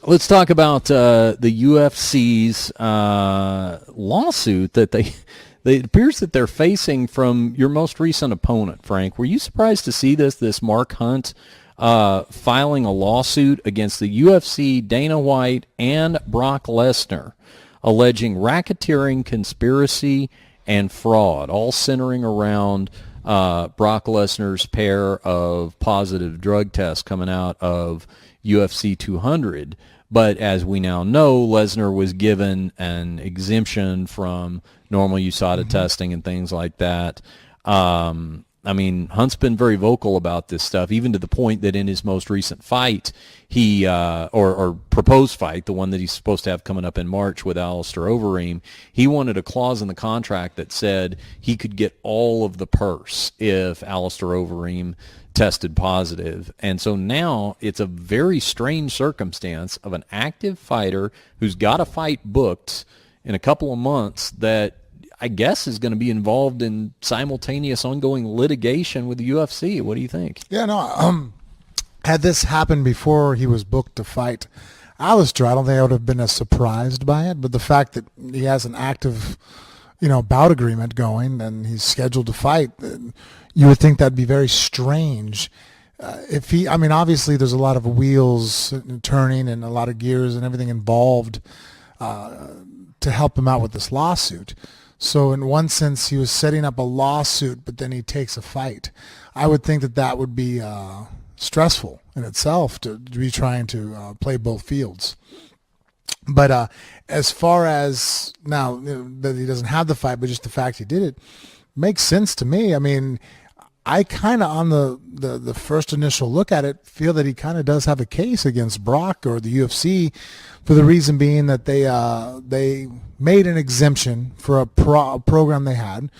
Let's talk about the UFC's lawsuit that it appears that they're facing from your most recent opponent, Frank. Were you surprised to see this Mark Hunt filing a lawsuit against the UFC, Dana White, and Brock Lesnar, alleging racketeering, conspiracy, and fraud, all centering around Brock Lesnar's pair of positive drug tests coming out of UFC 200. But as we now know, Lesnar was given an exemption from normal USADA testing and things like that. I mean, Hunt's been very vocal about this stuff, even to the point that in his most recent fight, he or proposed fight, the one that he's supposed to have coming up in March with Alistair Overeem, he wanted a clause in the contract that said he could get all of the purse if Alistair Overeem tested positive. And so now it's a very strange circumstance of an active fighter who's got a fight booked in a couple of months that I guess is going to be involved in simultaneous ongoing litigation with the UFC. What do you think? Yeah, no, had this happened before he was booked to fight Alistair, I don't think I would have been as surprised by it, but the fact that he has an active, bout agreement going and he's scheduled to fight, you would think that'd be very strange. Obviously there's a lot of wheels turning and a lot of gears and everything involved to help him out with this lawsuit. So in one sense, he was setting up a lawsuit, but then he takes a fight. I would think that would be stressful in itself to be trying to play both fields. But as far as now that he doesn't have the fight, but just the fact he did it, makes sense to me. I mean, I kind of, on the first initial look at it, feel that he kind of does have a case against Brock or the UFC, for the reason being that they made an exemption for a program they had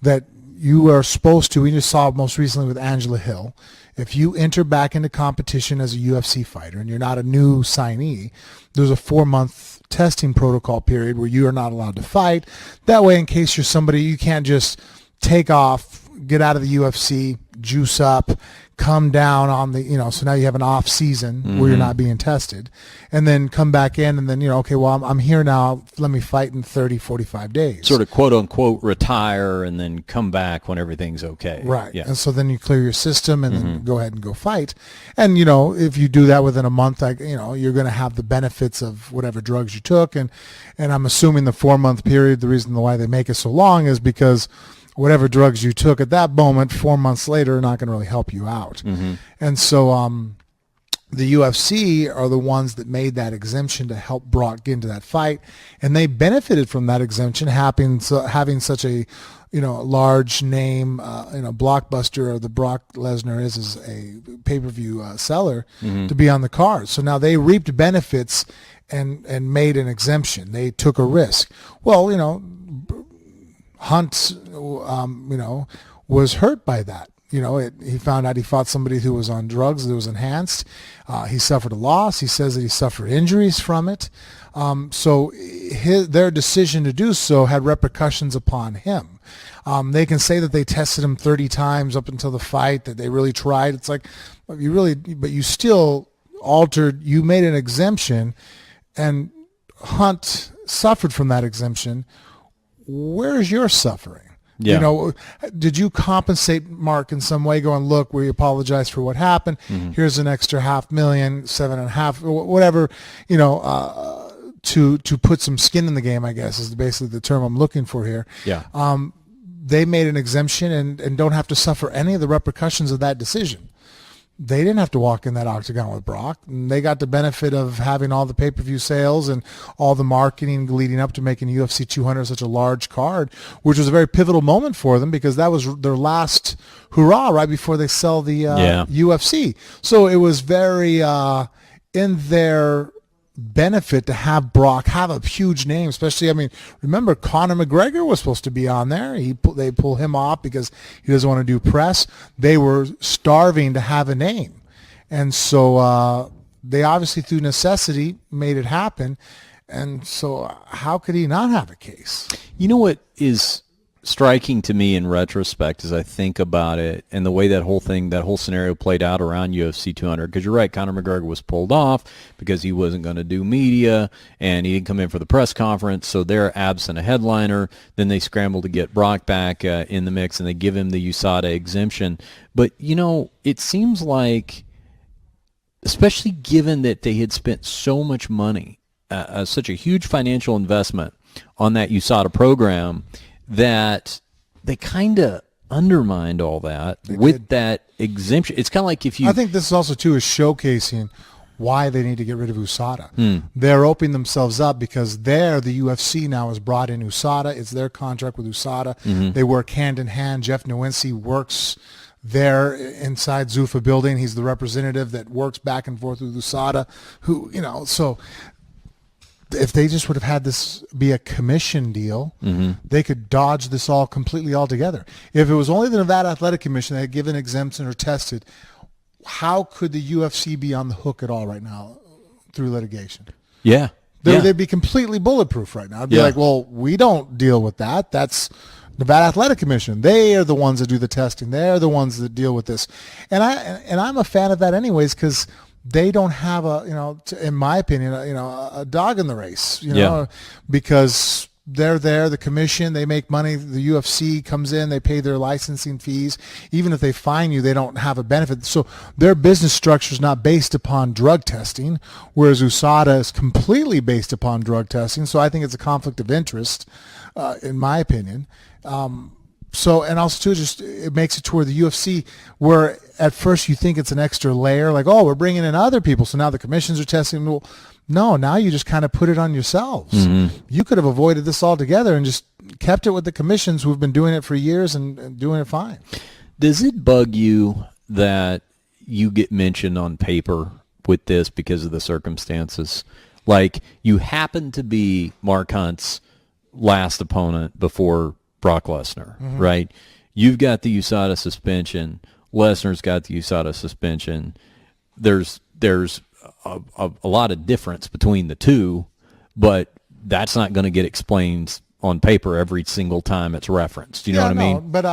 that you are supposed to, we just saw most recently with Angela Hill, if you enter back into competition as a UFC fighter and you're not a new signee, there's a 4-month testing protocol period where you are not allowed to fight. That way, in case you're somebody, you can't just take off, get out of the UFC, juice up, come down on the, so now you have an off season where you're not being tested, and then come back in and then, okay, well, I'm here now, let me fight in 30, 45 days. Sort of quote unquote retire and then come back when everything's okay. Right. Yeah. And so then you clear your system and then go ahead and go fight. And, if you do that within a month, you're going to have the benefits of whatever drugs you took. And I'm assuming the 4-month period, the reason why they make it so long is because whatever drugs you took at that moment, 4 months later, are not going to really help you out. And so the UFC are the ones that made that exemption to help Brock get into that fight. And they benefited from that exemption, having such a large name, blockbuster, the Brock Lesnar is a pay-per-view seller, to be on the card. So now they reaped benefits and made an exemption. They took a risk. Well, Hunt, was hurt by that. He found out he fought somebody who was on drugs that was enhanced. He suffered a loss. He says that he suffered injuries from it. So their decision to do so had repercussions upon him. They can say that they tested him 30 times up until the fight, that they really tried. It's like, but you still altered, you made an exemption, and Hunt suffered from that exemption. Where's your suffering? Yeah. Did you compensate Mark in some way, going, look, we apologize for what happened. Here's an extra $500,000, 7.5, whatever, to put some skin in the game, I guess, is basically the term I'm looking for here. Yeah. They made an exemption and don't have to suffer any of the repercussions of that decision. They didn't have to walk in that octagon with Brock. And they got the benefit of having all the pay-per-view sales and all the marketing leading up to making UFC 200 such a large card, which was a very pivotal moment for them because that was their last hurrah right before they sell the UFC. So it was very in their benefit to have Brock have a huge name, especially, remember Conor McGregor was supposed to be on there. They pull him off because he doesn't want to do press. They were starving to have a name. And so they obviously through necessity made it happen. And so how could he not have a case? You know what is striking to me in retrospect as I think about it and the way that whole scenario played out around UFC 200. Because you're right, Conor McGregor was pulled off because he wasn't going to do media and he didn't come in for the press conference. So they're absent a headliner. Then they scramble to get Brock back in the mix and they give him the USADA exemption. But, it seems like, especially given that they had spent so much money, such a huge financial investment on that USADA program, that they kind of undermined all that that exemption. It's kind of like if you... I think this also, too, is showcasing why they need to get rid of USADA. They're opening themselves up because the UFC now has brought in USADA. It's their contract with USADA. They work hand in hand. Jeff Nowinski works there inside Zuffa building. He's the representative that works back and forth with USADA, so if they just would have had this be a commission deal, they could dodge this all completely altogether. If it was only the Nevada Athletic Commission that had given exemption or tested, how could the UFC be on the hook at all right now through litigation? Yeah. They'd be completely bulletproof right now. It'd be like, well, we don't deal with that. That's Nevada Athletic Commission. They are the ones that do the testing. They're the ones that deal with this. And I'm a fan of that anyways, because they don't have in my opinion, a dog in the race, because they're there, the commission, they make money, the UFC comes in, they pay their licensing fees. Even if they fine you, they don't have a benefit. So their business structure is not based upon drug testing, whereas USADA is completely based upon drug testing. So I think it's a conflict of interest, in my opinion. So, and also too, just it makes it to where the UFC, where at first you think it's an extra layer, like, oh, we're bringing in other people, so now the commissions are testing. Well, no, now you just kind of put it on yourselves. You could have avoided this altogether and just kept it with the commissions who've been doing it for years and doing it fine. Does it bug you that you get mentioned on paper with this because of the circumstances? Like, you happen to be Mark Hunt's last opponent before Brock Lesnar, right? You've got the USADA suspension. Lesnar's got the USADA suspension. There's a lot of difference between the two, but that's not going to get explained on paper every single time it's referenced. You know what I mean? But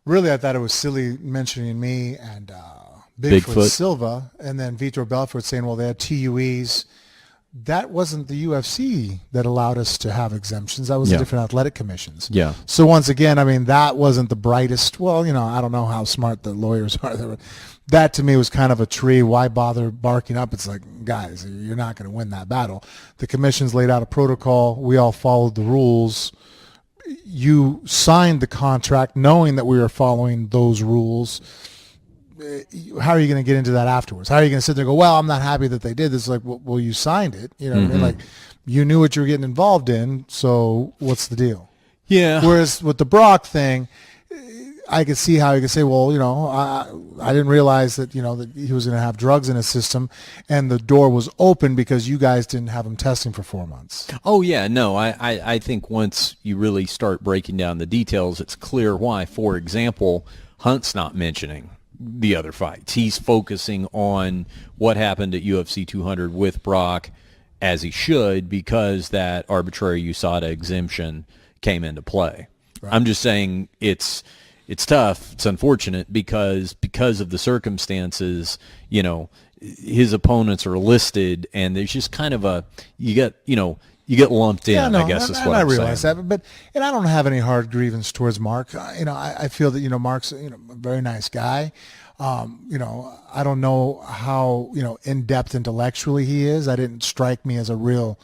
really, I thought it was silly mentioning me and Bigfoot Silva, and then Vitor Belfort saying, well, they had TUEs. That wasn't the UFC that allowed us to have exemptions. That was the different athletic commissions. Yeah. So once again, I mean, that wasn't the brightest. Well, I don't know how smart the lawyers are. That to me was kind of a tree. Why bother barking up? It's like, guys, you're not going to win that battle. The commission's laid out a protocol. We all followed the rules. You signed the contract knowing that we were following those rules. How are you going to get into that afterwards? How are you going to sit there and go, well, I'm not happy that they did this? Like, well, you signed it. You know what I mean? Like, you knew what you were getting involved in, so what's the deal? Yeah. Whereas with the Brock thing, I could see how you could say, well, I didn't realize that, that he was going to have drugs in his system, and the door was open because you guys didn't have him testing for 4 months. Oh, yeah. No, I think once you really start breaking down the details, it's clear why. For example, Hunt's not mentioning the other fights. He's focusing on what happened at UFC 200 with Brock, as he should, because that arbitrary USADA exemption came into play. Right. I'm just saying it's tough. It's unfortunate because of the circumstances, his opponents are listed, and there's just kind of you get lumped in, I guess is what I'm saying. I realize that, but I don't have any hard grievance towards Mark. I feel that Mark's a very nice guy. I don't know how in depth intellectually he is. That didn't strike me as a real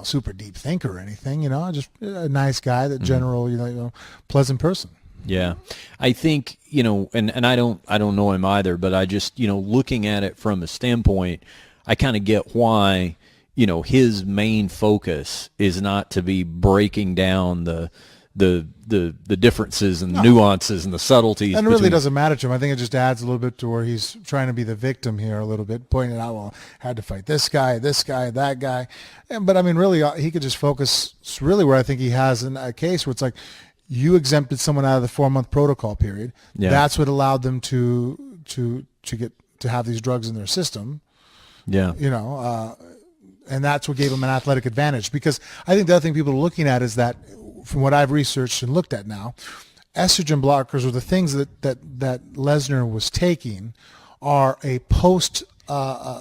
super deep thinker or anything. Just a nice guy, that general pleasant person. Yeah, I think and I don't know him either, but I just looking at it from a standpoint, I kind of get why. His main focus is not to be breaking down the differences and the nuances and the subtleties. And it really doesn't matter to him. I think it just adds a little bit to where he's trying to be the victim here a little bit, pointing out, well, had to fight this guy, that guy. But I mean, really, he could just focus. It's really where I think he has a case where it's like, you exempted someone out of the 4-month protocol period. Yeah. That's what allowed them to have these drugs in their system. Yeah. And that's what gave them an athletic advantage. Because I think the other thing people are looking at is that from what I've researched and looked at now, estrogen blockers, or the things that Lesnar was taking, are a post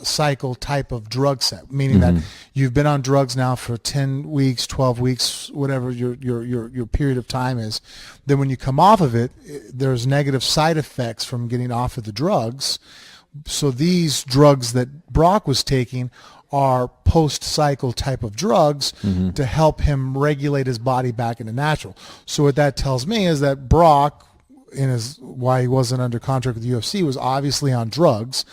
cycle type of drug set, meaning that you've been on drugs now for 10 weeks, 12 weeks, whatever your period of time is. Then when you come off of it, there's negative side effects from getting off of the drugs. So these drugs that Brock was taking are post-cycle type of drugs to help him regulate his body back into natural. So what that tells me is that Brock, why he wasn't under contract with the UFC, was obviously on drugs,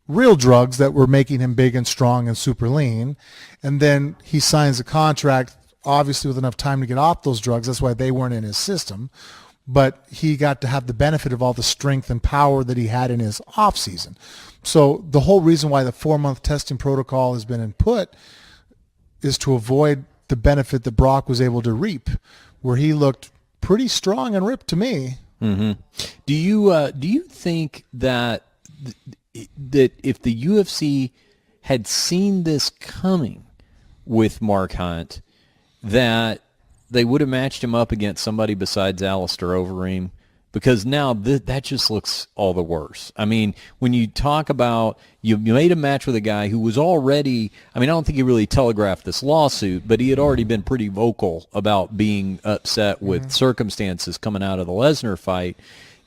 real drugs that were making him big and strong and super lean. And then he signs a contract, obviously with enough time to get off those drugs. That's why they weren't in his system. But he got to have the benefit of all the strength and power that he had in his off season. So the whole reason why the 4-month testing protocol has been input is to avoid the benefit that Brock was able to reap, where he looked pretty strong and ripped to me. Do you think that if the UFC had seen this coming with Mark Hunt, that they would have matched him up against somebody besides Alistair Overeem? Because now that just looks all the worse. I mean, when you talk about you made a match with a guy who was already, I mean, I don't think he really telegraphed this lawsuit, but he had already been pretty vocal about being upset with circumstances coming out of the Lesnar fight.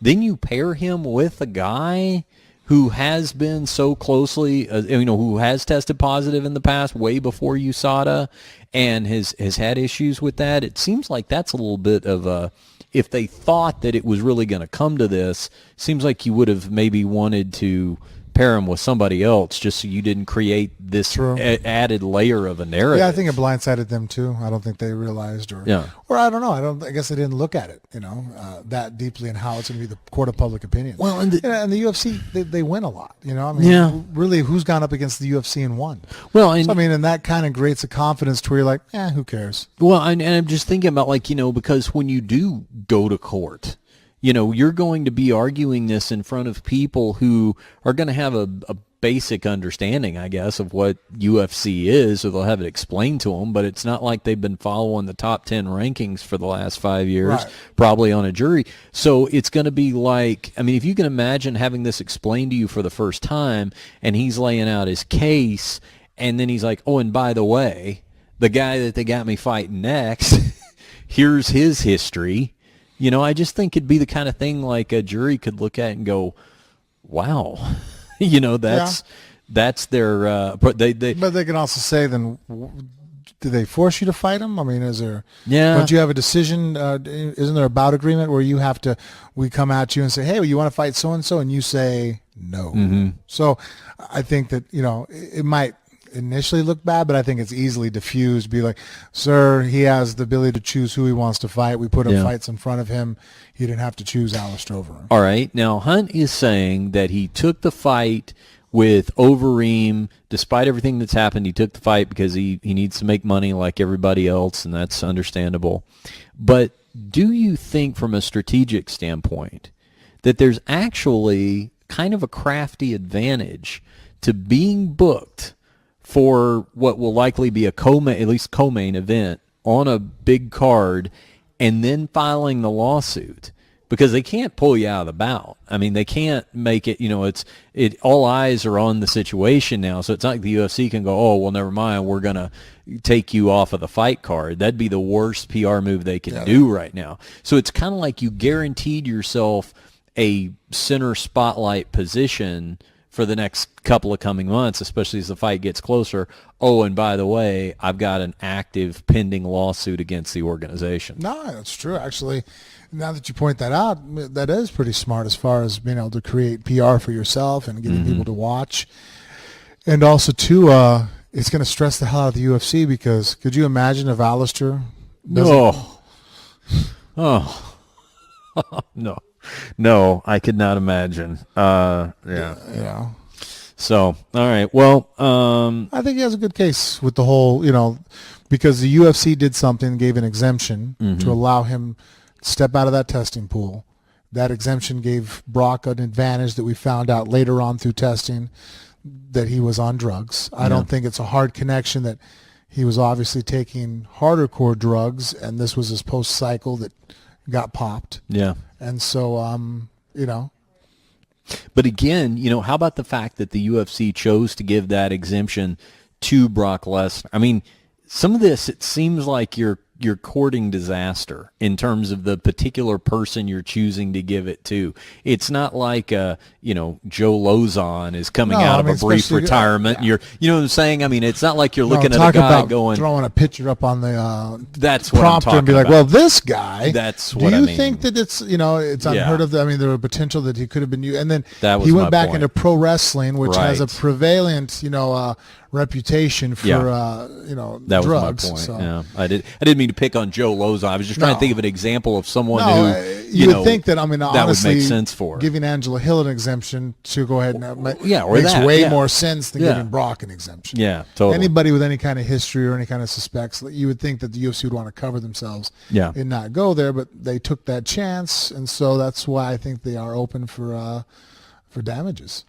Then you pair him with a guy who has been so closely, who has tested positive in the past, way before USADA, and has had issues with that. It seems like that's a little bit of a, if they thought that it was really going to come to this, seems like you would have maybe wanted to pair him with somebody else just so you didn't create this added layer of a narrative. Yeah, I think it blindsided them too. I don't think they realized, or I don't know. I guess they didn't look at it, that deeply, and how it's going to be the court of public opinion. Well, and the UFC, they win a lot. I mean, really, who's gone up against the UFC and won? Well, and so, I mean, and that kind of creates a confidence to where you're like, who cares? Well, and I'm just thinking about because when you do go to court, you're going to be arguing this in front of people who are going to have a basic understanding, I guess, of what UFC is, or they'll have it explained to them, but it's not like they've been following the top 10 rankings for the last 5 years, probably on a jury. So it's going to be like, I mean, if you can imagine having this explained to you for the first time, and he's laying out his case, and then he's like, oh, and by the way, the guy that they got me fighting next, here's his history. I just think it'd be the kind of thing like a jury could look at and go, wow, that's their, but they can also say, then, did they force you to fight him? I mean, don't you have a decision? Isn't there a bout agreement where we come at you and say, hey, well, you want to fight so-and-so? And you say no. So I think that, it might initially look bad, but I think it's easily diffused. Be like, sir, he has the ability to choose who he wants to fight. We put up fights in front of him. He didn't have to choose Alistair Overeem. All right. Now, Hunt is saying that he took the fight with Overeem, despite everything that's happened. He took the fight because he needs to make money like everybody else, and that's understandable. But do you think, from a strategic standpoint, that there's actually kind of a crafty advantage to being booked for what will likely be at least co-main event on a big card, and then filing the lawsuit? Because they can't pull you out of the bout. I mean, they can't make it, all eyes are on the situation now, so it's not like the UFC can go, oh, well, never mind, we're going to take you off of the fight card. That'd be the worst PR move they can do right now. So it's kind of like you guaranteed yourself a center spotlight position for the next couple of coming months, especially as the fight gets closer. Oh, and by the way, I've got an active pending lawsuit against the organization. No, that's true. Actually, now that you point that out, that is pretty smart as far as being able to create PR for yourself and getting people to watch. And also, too, it's going to stress the hell out of the UFC, because could you imagine if Alistair doesn't... No, I could not imagine. So, all right. Well, I think he has a good case with the whole, because the UFC did something, gave an exemption to allow him to step out of that testing pool. That exemption gave Brock an advantage that we found out later on through testing that he was on drugs. I don't think it's a hard connection that he was obviously taking harder core drugs, and this was his post cycle that got popped. Yeah. And so, you know, But again, how about the fact that the UFC chose to give that exemption to Brock Lesnar? I mean, some of this, it seems like you're courting disaster in terms of the particular person you're choosing to give it to. It's not like Joe Lozon is coming out of a brief retirement. Yeah. You know what I'm saying? I mean, it's not like you're looking at a guy about going, throwing a picture up on the that's what prompter I'm and be like, about. well, this guy. That's do what I you mean. think that it's it's unheard of? I mean, there was potential that he could have been used, and then That was he my went back point. into pro wrestling, which has a Right. prevalent reputation for That drugs. was my point. So. Yeah, I didn't mean to pick on Joe Lozon. I was just trying to think of an example of someone No, who you would think that. I mean, that honestly, would make sense for. giving Angela Hill an exemption to go ahead and or makes that, way yeah. more sense than Yeah. giving Brock an exemption. Yeah, totally. Anybody with any kind of history or any kind of suspects, you would think that the UFC would want to cover themselves and not go there, but they took that chance, and so that's why I think they are open for damages.